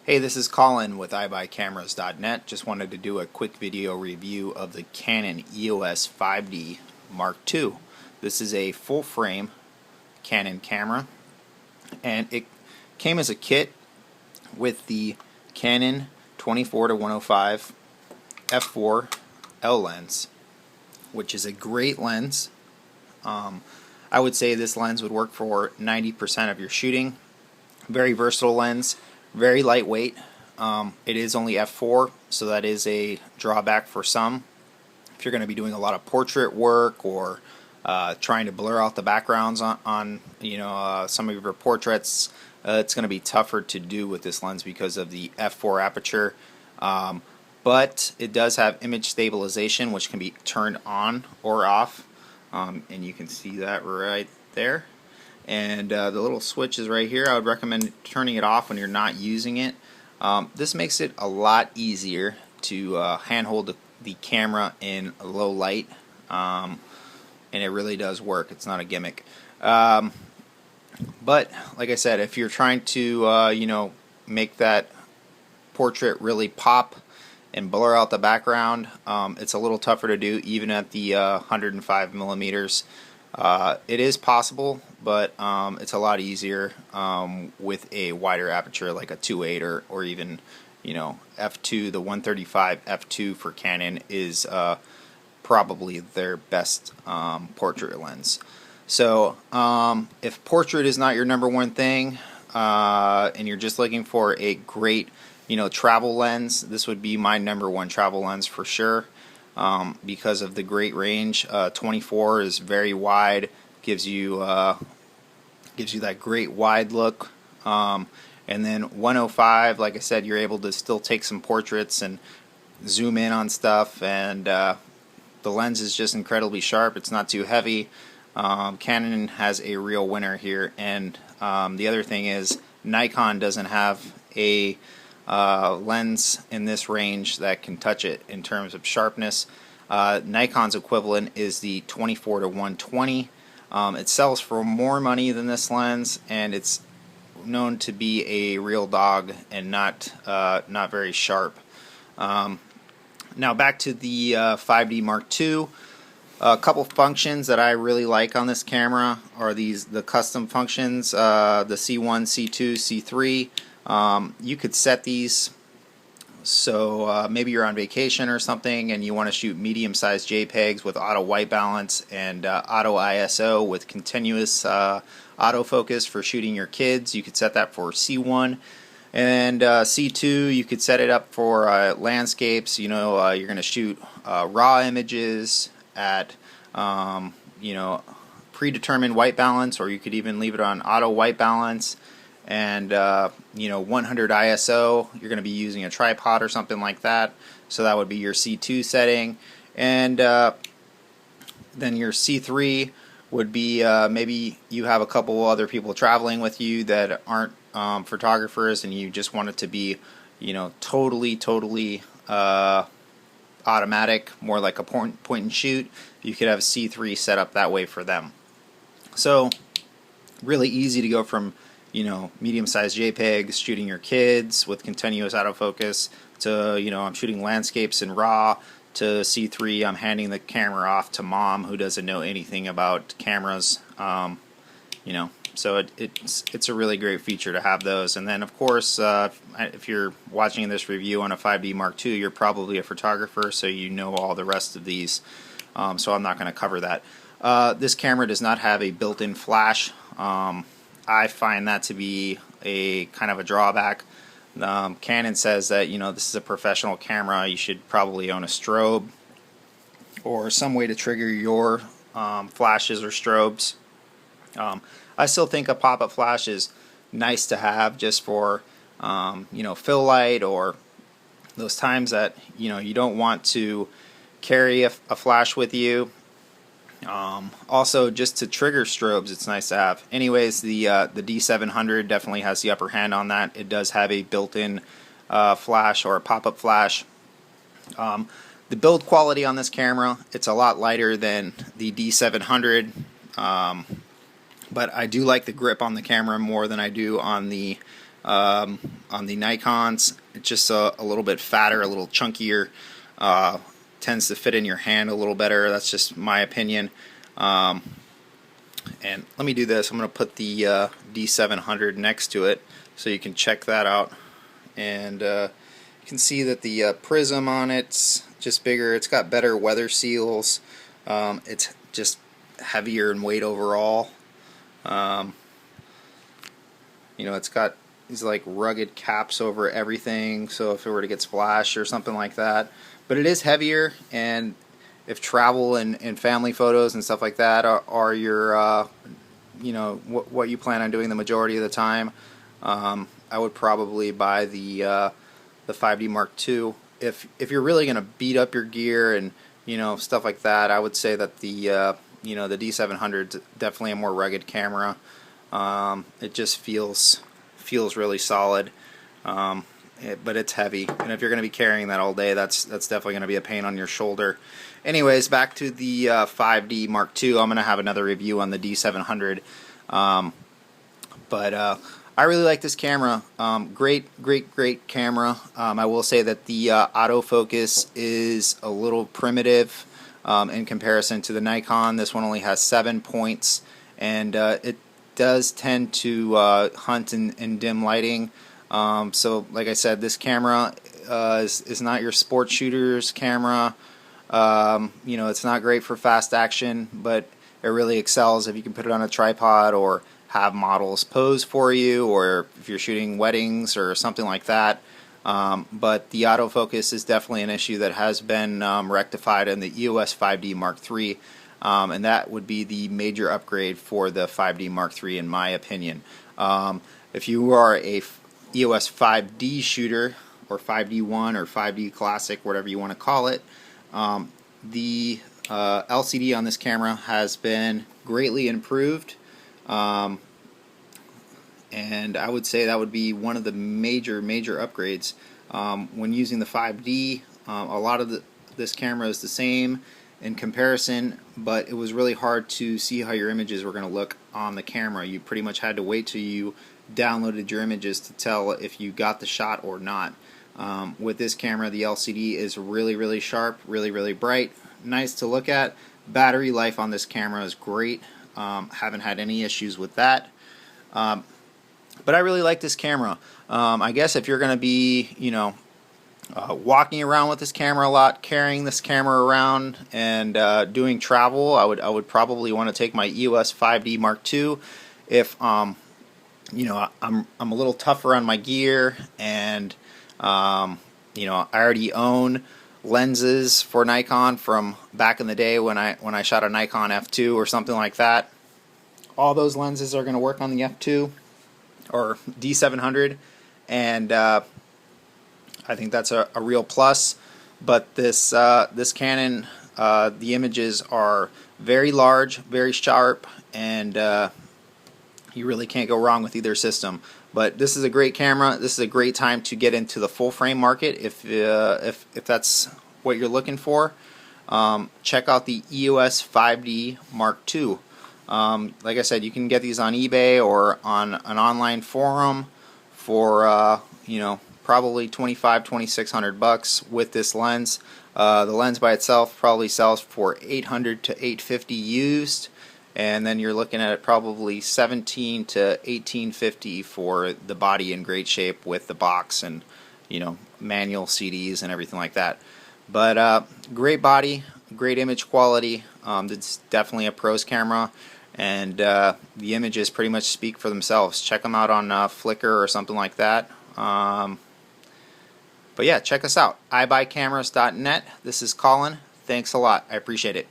Hey, this is Colin with iBuyCameras.net. Just wanted to do a quick video review of the Canon EOS 5D Mark II. This is a full frame Canon camera, and it came as a kit with the Canon 24-105 f4 L lens, which is a great lens. I would say this lens would work for 90% of your shooting. Very versatile lens. Very lightweight. It is only f4, so that is a drawback for some. If you're going to be doing a lot of portrait work or trying to blur out the backgrounds on some of your portraits, it's going to be tougher to do with this lens because of the f4 aperture. But it does have image stabilization, which can be turned on or off, and you can see that right there. And the little switch is right here. I would recommend turning it off when you're not using it. This makes it a lot easier to handhold the camera in low light, and it really does work. It's not a gimmick. But like I said, if you're trying to make that portrait really pop and blur out the background, it's a little tougher to do even at the 105 millimeters. It is possible, but it's a lot easier with a wider aperture like a 2.8 or even f2. The 135 f2 for Canon is probably their best portrait lens. So if portrait is not your number one thing and you're just looking for a great travel lens, this would be my number one travel lens for sure. Because of the great range. 24 is very wide, gives you that great wide look, and then 105, like I said, you're able to still take some portraits and zoom in on stuff, and the lens is just incredibly sharp. It's not too heavy. Canon has a real winner here, and the other thing is Nikon doesn't have a lens in this range that can touch it in terms of sharpness. Nikon's equivalent is the 24-120. It sells for more money than this lens, and it's known to be a real dog and not very sharp. Now back to the 5D Mark II. A couple functions that I really like on this camera are the custom functions, the C1, C2, C3. You could set these so maybe you're on vacation or something and you want to shoot medium-sized JPEGs with auto white balance and auto ISO with continuous autofocus for shooting your kids. You could set that for C1, and C2 you could set it up for landscapes. You're going to shoot raw images at predetermined white balance, or you could even leave it on auto white balance. And 100 ISO, you're going to be using a tripod or something like that, so that would be your C2 setting. And then your C3 would be maybe you have a couple other people traveling with you that aren't photographers, and you just want it to be totally automatic, more like a point and shoot. You could have C3 set up that way for them. So really easy to go from medium-sized JPEGs, shooting your kids with continuous autofocus, to I'm shooting landscapes in RAW, to C3, I'm handing the camera off to mom who doesn't know anything about cameras. So it's a really great feature to have those. And then of course, if you're watching this review on a 5D Mark II, you're probably a photographer, so you know all the rest of these. So I'm not going to cover that. This camera does not have a built-in flash. I find that to be a kind of a drawback. Canon says that this is a professional camera. You should probably own a strobe or some way to trigger your flashes or strobes. I still think a pop-up flash is nice to have just for fill light, or those times that you don't want to carry a flash with you. Also, just to trigger strobes, it's nice to have. Anyways, the D700 definitely has the upper hand on that. It does have a built-in flash or a pop-up flash. The build quality on this camera, it's a lot lighter than the D700, but I do like the grip on the camera more than I do on the On the Nikons, it's just a little bit fatter, a little chunkier, tends to fit in your hand a little better. That's just my opinion. And let me do this. I'm going to put the D700 next to it so you can check that out. And you can see that the prism on it's just bigger. It's got better weather seals. It's just heavier in weight overall. You know, it's got these like rugged caps over everything, so if it were to get splashed or something like that. But it is heavier, and if travel and family photos and stuff like that are your you know, what you plan on doing the majority of the time, I would probably buy the 5D Mark II. If you're really going to beat up your gear and, you know, stuff like that, I would say that the you know, the D700 is definitely a more rugged camera. It just feels really solid, but it's heavy, and if you're going to be carrying that all day, that's definitely going to be a pain on your shoulder. Anyways, back to the 5D Mark II. I'm going to have another review on the D700, but I really like this camera. Great camera. I will say that the autofocus is a little primitive in comparison to the Nikon. This one only has 7 points, and it does tend to hunt in dim lighting. So like I said, this camera is not your sports shooter's camera. You know, it's not great for fast action, but it really excels if you can put it on a tripod or have models pose for you, or if you're shooting weddings or something like that. But the autofocus is definitely an issue that has been rectified in the EOS 5D Mark III. And that would be the major upgrade for the 5D Mark III, in my opinion. If you are a EOS 5D shooter, or 5D1 or 5D Classic, whatever you want to call it, the LCD on this camera has been greatly improved, and I would say that would be one of the major upgrades. When using the 5D, a lot of this camera is the same in comparison, but it was really hard to see how your images were going to look on the camera. You pretty much had to wait till you downloaded your images to tell if you got the shot or not. With this camera, the LCD is really sharp, really bright, nice to look at. Battery life on this camera is great. Haven't had any issues with that. But I really like this camera. I guess if you're going to be, you know, walking around with this camera a lot, carrying this camera around, and doing travel, I would probably want to take my EOS 5D Mark II. If you know, I'm a little tougher on my gear, and you know, I already own lenses for Nikon from back in the day when I shot a Nikon F2 or something like that. All those lenses are going to work on the F2 or D700, and I think that's a real plus. But this Canon, the images are very large, very sharp, and you really can't go wrong with either system. But this is a great camera. This is a great time to get into the full frame market if that's what you're looking for. Check out the EOS 5D Mark II. Like I said, you can get these on eBay or on an online forum for you know, probably $2,500-$2,600 with this lens. The lens by itself probably sells for $800 to $850 used, and then you're looking at probably $1,700 to $1,850 for the body in great shape with the box and, you know, manual CDs and everything like that. But great body, great image quality. It's definitely a pros camera, and the images pretty much speak for themselves. Check them out on Flickr or something like that. But yeah, check us out. ibuycameras.net. This is Colin. Thanks a lot. I appreciate it.